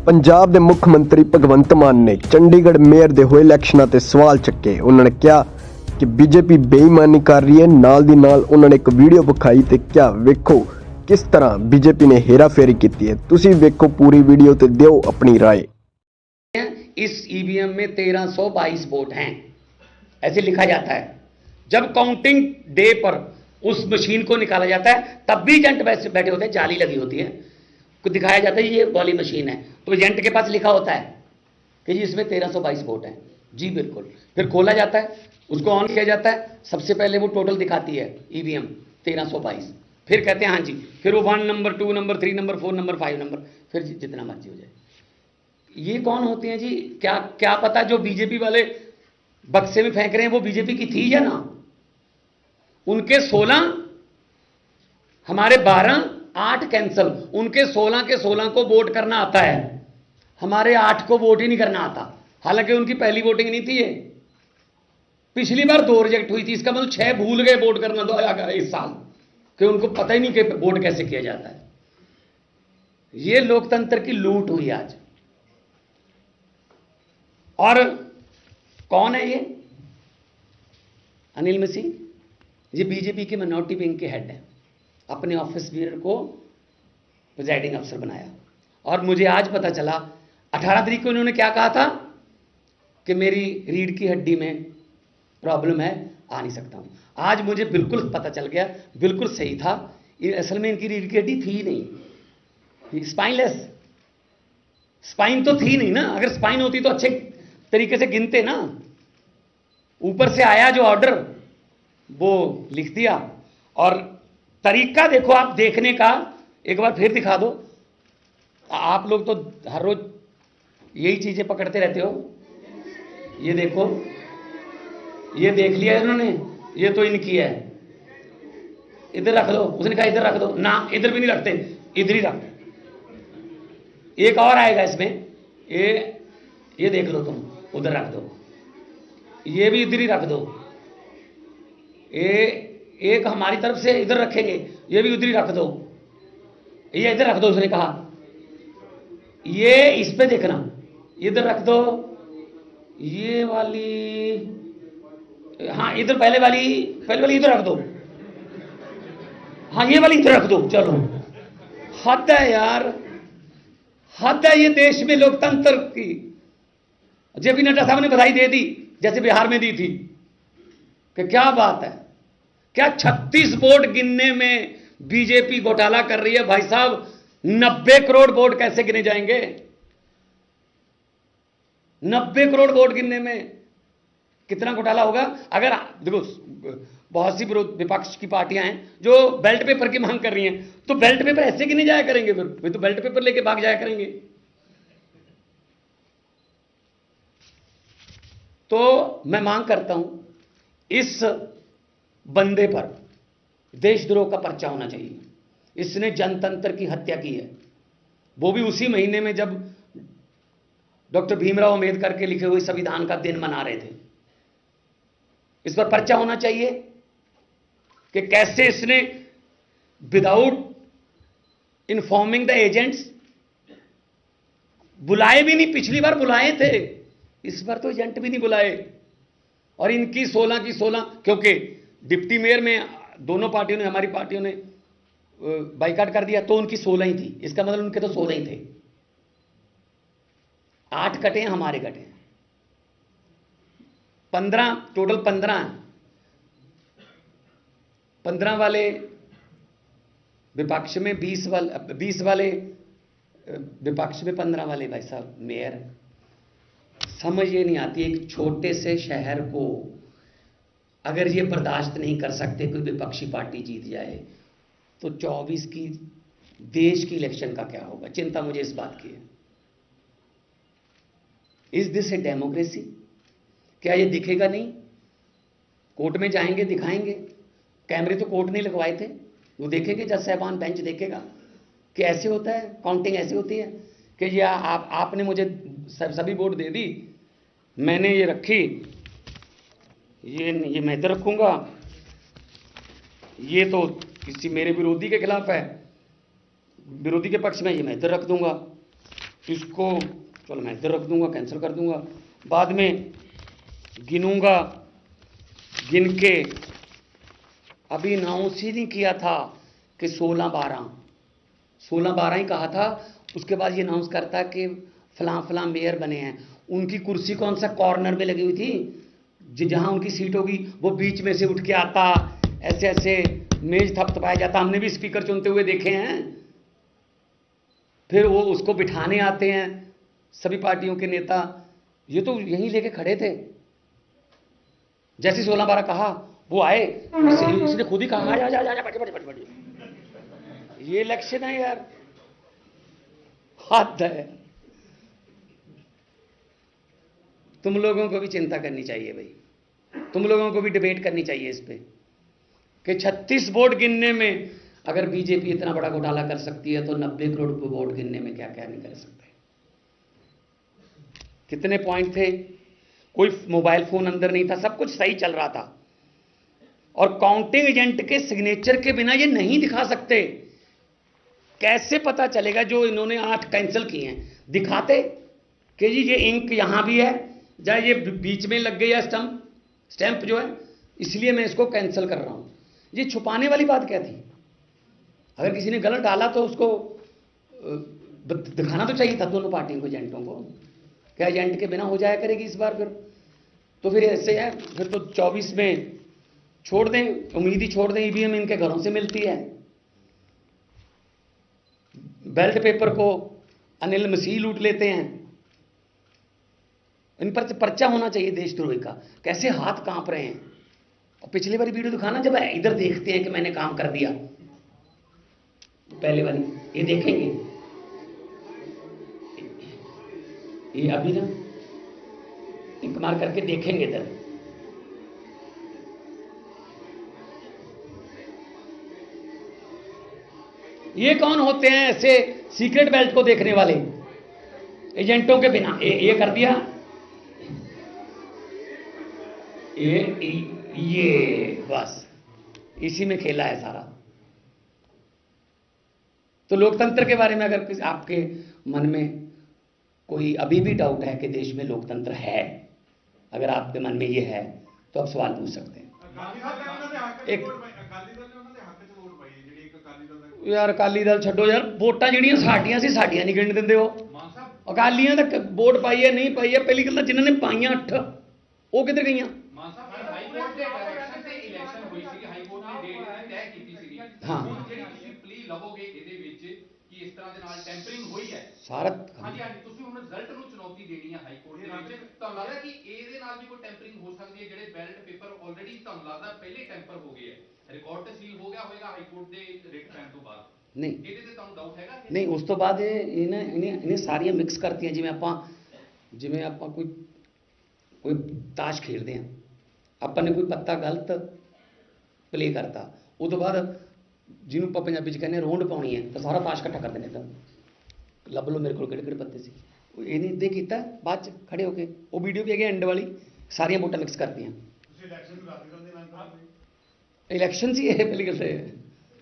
ਪੰਜਾਬ ਦੇ ਮੁੱਖ ਮੰਤਰੀ ਭਗਵੰਤ ਮਾਨ ਨੇ ਚੰਡੀਗੜ੍ਹ ਮੇਅਰ ਦੇ ਹੋਏ ਇਲੈਕਸ਼ਨਾਂ ਤੇ ਸਵਾਲ ਚੱਕੇ। ਉਹਨਾਂ ਨੇ ਕਿਹਾ ਕਿ ਬੀਜੇਪੀ ਬੇਈਮਾਨੀ ਕਰ ਰਹੀ ਹੈ। ਨਾਲ ਦੀ ਨਾਲ ਉਹਨਾਂ ਨੇ ਇੱਕ ਵੀਡੀਓ ਵਿਖਾਈ ਤੇ ਕਿਹਾ ਵੇਖੋ किस तरह बीजेपी ने हेराफेरी की है। तुसी वेखो पूरी वीडियो ते दियो अपनी राय। इस ईवीएम में 1322 वोट हैं ऐसे लिखा जाता है। जब काउंटिंग डे पर उस मशीन को निकाला जाता है तब भी एजेंट बैठे होते हैं, जाली लगी होती है, कुछ दिखाया जाता है ये वाली मशीन है, तो एजेंट के पास लिखा होता है कि जी इसमें 1322 वोट हैं। जी बिल्कुल। फिर खोला जाता है, उसको ऑन किया जाता है, सबसे पहले वो टोटल दिखाती है ईवीएम 1322। फिर कहते हैं हाँ जी, फिर वो 1 number 2 number 3 number 4 number 5 number, फिर जितना मर्जी हो जाए। ये कौन होते हैं जी? क्या क्या पता जो बीजेपी वाले बक्से में फेंक रहे हैं वो बीजेपी की थी या ना। उनके 16, हमारे 12, 8 कैंसल, उनके 16 के 16 को वोट करना आता है, हमारे 8 को वोट ही नहीं करना आता। हालांकि उनकी पहली वोटिंग नहीं थी ये, पिछली बार 2 रिजेक्ट हुई थी, इसका मतलब 6 भूल गए वोट करना तो इस साल, कि उनको पता ही नहीं कि वोट कैसे किया जाता है। ये लोकतंत्र की लूट हुई आज। और कौन है ये? अनिल मसीह, ये बीजेपी के मिनॉरिटी विंग के हेड हैं। अपने ऑफिस बियर को प्रिजाइडिंग अफसर बनाया। और मुझे आज पता चला 18 तारीख को इन्होंने क्या कहा था कि मेरी रीढ़ की हड्डी में प्रॉब्लम है, आ नहीं सकता हूं। आज मुझे बिल्कुल पता चल गया, बिल्कुल सही था। असल में इनकी रीढ़ की हड्डी थी ही नहीं, स्पाइनलेस, स्पाइन तो थी नहीं ना। अगर स्पाइन होती तो अच्छे तरीके से गिनते ना। ऊपर से आया जो ऑर्डर वो लिख दिया। और तरीका देखो आप देखने का, एक बार फिर दिखा दो। आप लोग तो हर रोज यही चीजें पकड़ते रहते हो। ये देखो, ये देख लिया इन्होंने, ये तो इनकी है, इधर रख दो। उसने कहा इधर रख दो ना, इधर भी नहीं रखते, इधर ही रख। एक और आएगा इसमें, ये देख लो तुम, उधर रख दो। ये भी इधर ही रख दो। एक हमारी तरफ से इधर रखेंगे, ये भी उधर ही रख दो। ये इधर रख दो उसने कहा। ये इस पे देखना, इधर रख दो। ये वाली, हाँ इधर पहले वाली इधर रख दो। हाँ ये वाली इधर रख दो। चलो, हद है यार, हद है ये देश में लोकतंत्र की। जेपी नड्डा साहब ने बधाई दे दी जैसे बिहार में दी थी कि क्या बात है। क्या 36 वोट गिनने में बीजेपी घोटाला कर रही है भाई साहब। 90 करोड़ वोट कैसे गिने जाएंगे? 90 करोड़ वोट गिनने में कितना घोटाला होगा? अगर देखो, बहुत सी विपक्ष की पार्टियां हैं जो बेल्ट पेपर की मांग कर रही हैं, तो बेल्ट पेपर ऐसे कि नहीं जाया करेंगे, फिर तो बेल्ट पेपर लेके भाग जाया करेंगे। तो मैं मांग करता हूं, इस बंदे पर देशद्रोह का पर्चा होना चाहिए। इसने जनतंत्र की हत्या की है, वो भी उसी महीने में जब डॉक्टर भीमराव अंबेडकर के लिखे हुए संविधान का दिन मना रहे थे। इस पर पर्चा होना चाहिए कि कैसे इसने विदाउट इन्फॉर्मिंग द एजेंट्स, बुलाए भी नहीं, पिछली बार बुलाए थे, इस बार तो एजेंट भी नहीं बुलाए। और इनकी 16 की 16, क्योंकि डिप्टी मेयर में दोनों पार्टियों ने, हमारी पार्टियों ने बाइकाट कर दिया, तो उनकी 16 ही थी। इसका मतलब उनके तो 16 ही थे। 8 कटे हैं, हमारे कटे हैं 15, टोटल 15 हैं। 15 वाले विपक्ष में, 20 वाले विपक्ष में, 15 वाले भाई साहब मेयर। समझ ये नहीं आती, एक छोटे से शहर को अगर ये बर्दाश्त नहीं कर सकते कोई विपक्षी पार्टी जीत जाए, तो 24 की देश की इलेक्शन का क्या होगा? चिंता मुझे इस बात की है। Is this a democracy? क्या ये दिखेगा नहीं? कोर्ट में जाएंगे, दिखाएंगे। कैमरे तो कोर्ट नहीं लगवाए थे, वो देखेंगे, जज साहबान बेंच देखेगा कि ऐसे होता है, काउंटिंग ऐसे होती है कि ये आपने मुझे सभी वोट दे दी, मैंने ये रखी, ये मैं इधर रखूंगा, ये तो किसी मेरे विरोधी के खिलाफ है, विरोधी के पक्ष में, ये मैं इधर रख दूंगा। इसको चलो मैं इधर रख दूंगा, कैंसिल कर दूंगा, बाद में गिनूंगा, गिन के अभी अनाउंस ही नहीं किया था कि 16-12 ही कहा था। उसके बाद ये अनाउंस करता कि फलां फलां मेयर बने हैं। उनकी कुर्सी कौन सा कॉर्नर में लगी हुई थी, जहां उनकी सीट होगी वो बीच में से उठ के आता, ऐसे ऐसे मेज थपथपाया जाता, हमने भी स्पीकर चुनते हुए देखे हैं। फिर वो उसको बिठाने आते हैं सभी पार्टियों के नेता, ये तो यहीं लेके खड़े थे। जैसे 16-12 कहा वो आए, इसने खुद ही कहा जा जा जा जा बैठे। ये इलेक्शन है यार, हद है। तुम लोगों को भी चिंता करनी चाहिए भाई, तुम लोगों को भी डिबेट करनी चाहिए इस पे कि 36 वोट गिनने में अगर बीजेपी इतना बड़ा घोटाला कर सकती है तो 90 करोड़ वोट गिनने में क्या क्या नहीं कर सकते। कितने पॉइंट थे, कोई मोबाइल फोन अंदर नहीं था, सब कुछ सही चल रहा था। और काउंटिंग एजेंट के सिग्नेचर के बिना ये नहीं दिखा सकते। कैसे पता चलेगा जो इन्होंने 8 कैंसिल किए हैं, दिखाते कि जी ये इंक यहां भी है, या ये बीच में लग गई है स्टैंप जो है, इसलिए मैं इसको कैंसिल कर रहा हूं। ये छुपाने वाली बात क्या थी? अगर किसी ने गलत डाला तो उसको दिखाना तो चाहिए था दोनों पार्टियों को, एजेंटों को। क्या एजेंट के बिना हो जाया करेगी इस बार? फिर तो फिर ऐसे है, फिर तो 24 में छोड़ दें, उम्मीद ही छोड़ दें। ईवीएम इनके घरों से मिलती है। बैलेट पेपर को अनिल मसीह लूट लेते हैं। इन पर पर्चा होना चाहिए देशद्रोही का। कैसे हाथ कांप रहे हैं। और पिछली वाली वीडियो दिखाना, जब इधर देखते हैं कि मैंने काम कर दिया, पहले वाली ये देखेंगे, ये अभी ना इंक मार करके देखेंगे इधर। ये कौन होते हैं ऐसे सीक्रेट बैल्ट को देखने वाले एजेंटों के बिना? ये कर दिया, ये बस इसी में खेला है सारा। तो लोकतंत्र के बारे में अगर किसी आपके मन में कोई अभी भी डाउट है कि देश में लोकतंत्र है, अगर आपके मन में ये है तो आप सवाल पूछ सकते हैं। एक यार अकाली दल छो यार, वोटा जड़ियां साडियां सी साडियां नहीं गिन देंदे हो। अकालियां तक वोट पाई है नहीं पाई है, पहली गल जिन्होंने पाइयां 8 वो किधर गई? हाँ ਲਵੋਗੇ ਇਹਦੇ ਵਿੱਚ ਕਿ ਇਸ ਤਰ੍ਹਾਂ ਦੇ ਨਾਲ ਟੈਂਪਰਿੰਗ ਹੋਈ ਹੈ ਸਾਰਾ। ਹਾਂਜੀ ਤੁਸੀਂ ਹੁਣ ਰਿਜ਼ਲਟ ਨੂੰ ਚੁਣੌਤੀ ਦੇਣੀ ਹੈ ਹਾਈ ਕੋਰਟ ਦੇ ਵਿੱਚ। ਤੁਹਾਨੂੰ ਲੱਗਦਾ ਕਿ ਇਹਦੇ ਨਾਲ ਵੀ ਕੋਈ ਟੈਂਪਰਿੰਗ ਹੋ ਸਕਦੀ ਹੈ? ਜਿਹੜੇ ਬੈਲਟ ਪੇਪਰ ਆਲਰੇਡੀ ਤੁਹਾਨੂੰ ਲੱਗਦਾ ਪਹਿਲੇ ਟੈਂਪਰ ਹੋ ਗਏ ਹੈ, ਰਿਕਾਰਡ ਤੇ ਸੀਲ ਹੋ ਗਿਆ ਹੋਵੇਗਾ ਹਾਈ ਕੋਰਟ ਦੇ ਰਿਟ ਪੈਣ ਤੋਂ ਬਾਅਦ? ਨਹੀਂ ਇਹਦੇ ਤੇ ਤੁਹਾਨੂੰ ਡਾਊਟ ਹੈਗਾ? ਨਹੀਂ, ਉਸ ਤੋਂ ਬਾਅਦ ਇਹਨੇ ਸਾਰੀਆਂ ਮਿਕਸ ਕਰਤੀਆਂ। ਜਿਵੇਂ ਆਪਾਂ ਕੋਈ ਤਾਸ਼ ਖੇਡਦੇ ਆ, ਆਪਾਂ ਨੇ ਕੋਈ ਪੱਤਾ ਗਲਤ ਪਲੇ ਕਰਤਾ, ਉਹ ਤੋਂ ਬਾਅਦ ਜਿਹਨੂੰ ਆਪਾਂ ਪੰਜਾਬੀ 'ਚ ਕਹਿੰਦੇ ਰੋਂਡ ਪਾਉਣੀ ਹੈ ਤਾਂ ਸਾਰਾ ਤਾਸ਼ ਇਕੱਠਾ ਕਰ ਦਿੰਦੇ। ਤਾਂ ਲੱਭ ਲਓ ਮੇਰੇ ਕੋਲ ਕਿਹੜੇ ਕਿਹੜੇ ਪੱਤੇ ਸੀ। ਇਹਨੇ ਇੱਦਾਂ ਕੀਤਾ, ਬਾਅਦ 'ਚ ਖੜੇ ਹੋ ਕੇ ਉਹ ਵੀਡੀਓ ਵੀ ਹੈਗੀ ਐਂਡ ਵਾਲੀ, ਸਾਰੀਆਂ ਵੋਟਾਂ ਮਿਕਸ ਕਰਤੀਆਂ। ਇਲੈਕਸ਼ਨ ਸੀ ਇਹ ਪਹਿਲੀ ਗੱਲ ਤੇ।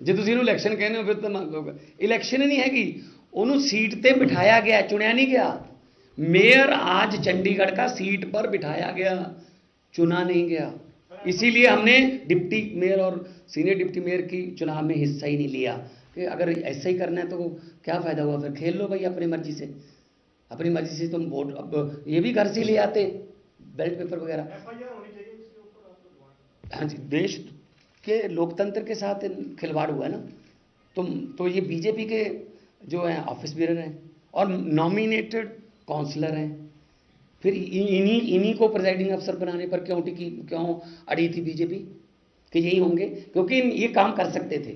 ਜੇ ਤੁਸੀਂ ਇਹਨੂੰ ਇਲੈਕਸ਼ਨ ਕਹਿੰਦੇ ਹੋ ਫਿਰ ਤਾਂ ਮੰਨ ਲਓਗਾ। ਇਲੈਕਸ਼ਨ ਹੀ ਨਹੀਂ ਹੈਗੀ, ਉਹਨੂੰ सीट पे बिठाया गया, चुना नहीं गया। मेयर आज चंडीगढ़ का सीट पर बिठाया गया, चुना नहीं गया। इसीलिए हमने डिप्टी मेयर और सीनियर डिप्टी मेयर की चुनाव में हिस्सा ही नहीं लिया कि अगर ऐसा ही करना है तो क्या फ़ायदा हुआ? फिर खेल लो भाई अपनी मर्जी से, अपनी मर्जी से तुम वोट। अब ये भी घर से ले आते बैलेट पेपर वगैरह। हाँ जी, देश के लोकतंत्र के साथ खिलवाड़ हुआ है ना। तो ये बीजेपी के जो हैं ऑफिस बेरर हैं और नॉमिनेटेड काउंसलर हैं। फिर इन्हीं को प्रिजाइडिंग अफसर बनाने पर क्यों अड़ी थी बीजेपी कि यही होंगे? क्योंकि ये काम कर सकते थे।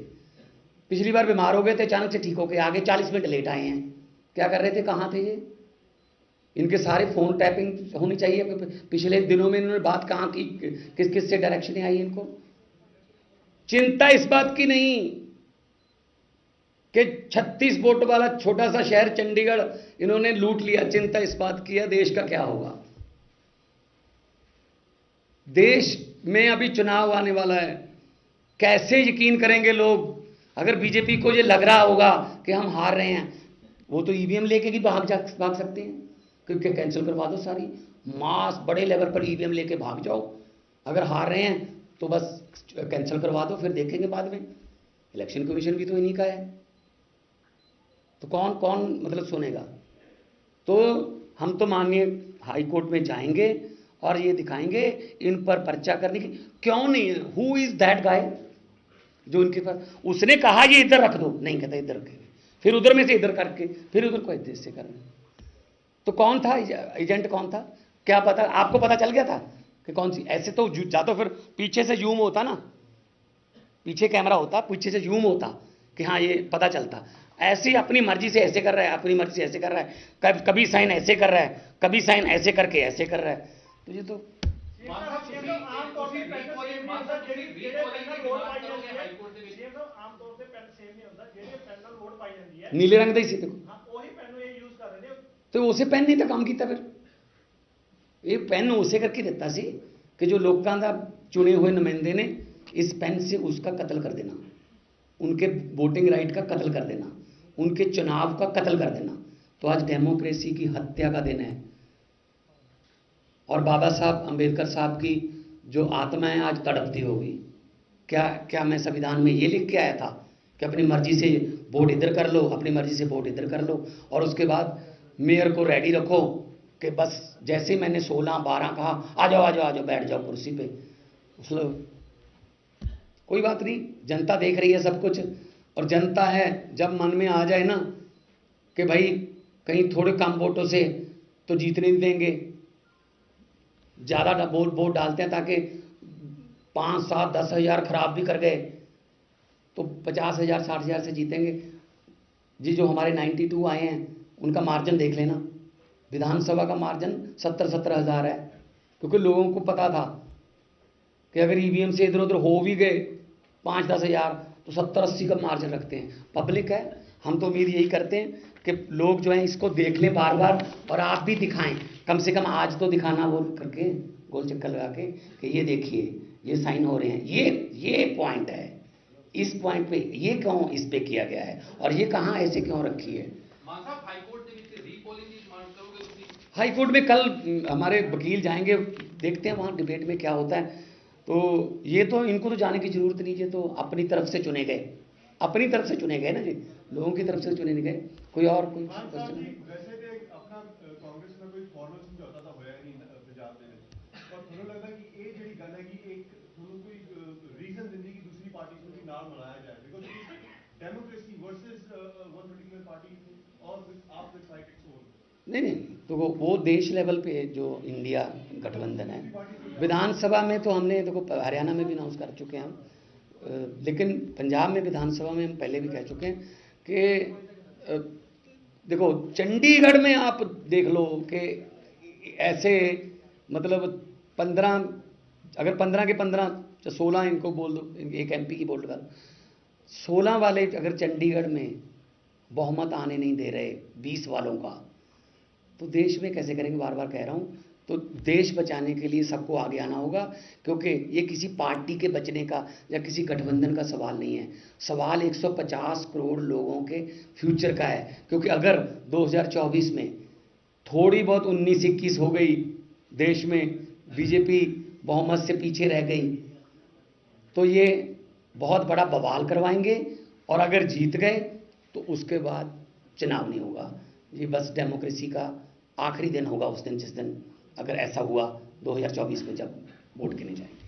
पिछली बार बीमार हो गए थे, अचानक से ठीक हो गए, आगे 40 मिनट लेट आए हैं। क्या कर रहे थे, कहाँ थे ये? इनके सारे फ़ोन टैपिंग होनी चाहिए। पिछले दिनों में इन्होंने बात कहाँ की, किस किस से डायरेक्शन आई इनको? चिंता इस बात की नहीं कि 36 वोट वाला छोटा सा शहर चंडीगढ़ इन्होंने लूट लिया। चिंता इस बात की है देश का क्या होगा। देश में अभी चुनाव आने वाला है, कैसे यकीन करेंगे लोग? अगर बीजेपी को ये लग रहा होगा कि हम हार रहे हैं, वो तो ईवीएम लेके भी भाग सकते हैं, क्योंकि कैंसिल करवा दो सारी, मास बड़े लेवल पर ईवीएम लेके भाग जाओ। अगर हार रहे हैं तो बस कैंसिल करवा दो, फिर देखेंगे बाद में। इलेक्शन कमीशन भी तो इन्हीं का है, तो कौन कौन मतलब सुनेगा। तो हम तो माननीय हाई कोर्ट में जाएंगे और ये दिखाएंगे इन पर पर्चा करने की। क्यों नहीं, हु इज दैट गाय जो इनके पास, उसने कहा ये इधर रख दो, नहीं कहता इधर रखेंगे, फिर उधर में से इधर करके फिर उधर को इधर से करना। तो कौन था एजेंट, कौन था, क्या पता, आपको पता चल गया था कि कौन सी। ऐसे तो जा तो फिर पीछे से जूम होता ना, पीछे कैमरा होता, पीछे से जूम होता कि हाँ ये पता चलता। ऐसे ही अपनी मर्जी से ऐसे कर रहा है, अपनी मर्जी से ऐसे कर रहा है, कभी साइन ऐसे कर रहा है, कभी साइन ऐसे करके ऐसे कर रहा है। तो ये तो नीले रंग ਦਾ ਹੀ ਸੀ ਦੇਖੋ, तो उसे पेन नहीं था काम किया फिर। ये पेन उसे करके ਦਿੱਤਾ ਸੀ कि जो लोगों का चुने हुए नुमाइंदे ने इस पेन से उसका कत्ल कर देना, उनके वोटिंग राइट का कत्ल कर देना, उनके चुनाव का कत्ल कर देना। तो आज डेमोक्रेसी की हत्या का दिन है। और बाबा साहब अंबेडकर साहब की जो आत्मा है आज तड़पती होगी। क्या मैं संविधान में ये लिख के आया था कि अपनी मर्जी से वोट इधर कर लो, अपनी मर्जी से वोट इधर कर लो, और उसके बाद मेयर को रेडी रखो कि बस जैसे मैंने 16-12 कहा आ जाओ बैठ जाओ कुर्सी पे। मतलब कोई बात नहीं, जनता देख रही है सब कुछ, और जनता है जब मन में आ जाए ना कि भाई कहीं थोड़े कम वोटों से तो जीतने नहीं देंगे, ज़्यादा वोट डालते हैं ताकि 5, 7, 10 हज़ार खराब भी कर गए तो 50 हज़ार 60 हज़ार से जीतेंगे जी। जो हमारे 92 आए हैं उनका मार्जिन देख लेना, विधानसभा का मार्जिन 70-70 हज़ार है, क्योंकि लोगों को पता था कि अगर ईवीएम से इधर उधर हो भी गए 5-10 हज़ार तो 70-80 का मार्जिन रखते हैं। पब्लिक है, हम तो उम्मीद यही करते हैं कि लोग जो हैं इसको देख लें बार बार, और आप भी दिखाएं, कम से कम आज तो दिखाना बोल करके गोल चक्कर लगा के कि ये देखिए ये साइन हो रहे हैं, ये पॉइंट है, इस पॉइंट पे ये क्यों इस पे किया गया है और ये कहाँ ऐसे क्यों रखी है। हाई कोर्ट में कल हमारे वकील जाएंगे, देखते हैं वहाँ डिबेट में क्या होता है। तो ये तो इनको तो जाने की जरूरत नहीं है, तो अपनी तरफ से चुने गए, अपनी तरफ से चुने गए ना जी, लोगों की तरफ से चुने नहीं गए। कोई और कोई क्वेश्चन? वैसे ते अपना कांग्रेस में कोई फॉर्मल समझौता तो होया नहीं पंजाब ਦੇ ਵਿੱਚ, ਪਰ ਤੁਹਾਨੂੰ ਲੱਗਦਾ ਕਿ ਇਹ ਜਿਹੜੀ ਗੱਲ ਹੈ ਕਿ ਇੱਕ ਤੁਹਾਨੂੰ ਕੋਈ ਰੀਜ਼ਨ ਦਿੰਦੀ ਕਿ दूसरी पार्टी ਨੂੰ ਵੀ ਨਾਲ ਮਿਲਾਇਆ जाए, because democracy versus one particular party और आप विद साइड इट्स ओन। नहीं, तो वो देश लेवल पे जो इंडिया गठबंधन है, विधानसभा में तो हमने देखो हरियाणा में भी अनाउंस कर चुके हैं हम, लेकिन पंजाब में विधानसभा में हम पहले भी कह चुके हैं कि देखो चंडीगढ़ में आप देख लो कि ऐसे मतलब 15, अगर 15 के 15 या 16 इनको बोल दो, एक एमपी की बोल कर 16 वाले अगर चंडीगढ़ में बहुमत आने नहीं दे रहे 20 वालों का, तो देश में कैसे करेंगे। बार बार कह रहा हूँ, तो देश बचाने के लिए सबको आगे आना होगा, क्योंकि ये किसी पार्टी के बचने का या किसी गठबंधन का सवाल नहीं है, सवाल 150 करोड़ लोगों के फ्यूचर का है। क्योंकि अगर 2024 में थोड़ी बहुत 19-21 हो गई, देश में बीजेपी बहुमत से पीछे रह गई, तो ये बहुत बड़ा बवाल करवाएंगे, और अगर जीत गए तो उसके बाद चुनाव नहीं होगा। ये बस डेमोक्रेसी का आखिरी दिन होगा, उस दिन जिस दिन अगर ऐसा हुआ 2024 में जब वोट गिने जाएंगे।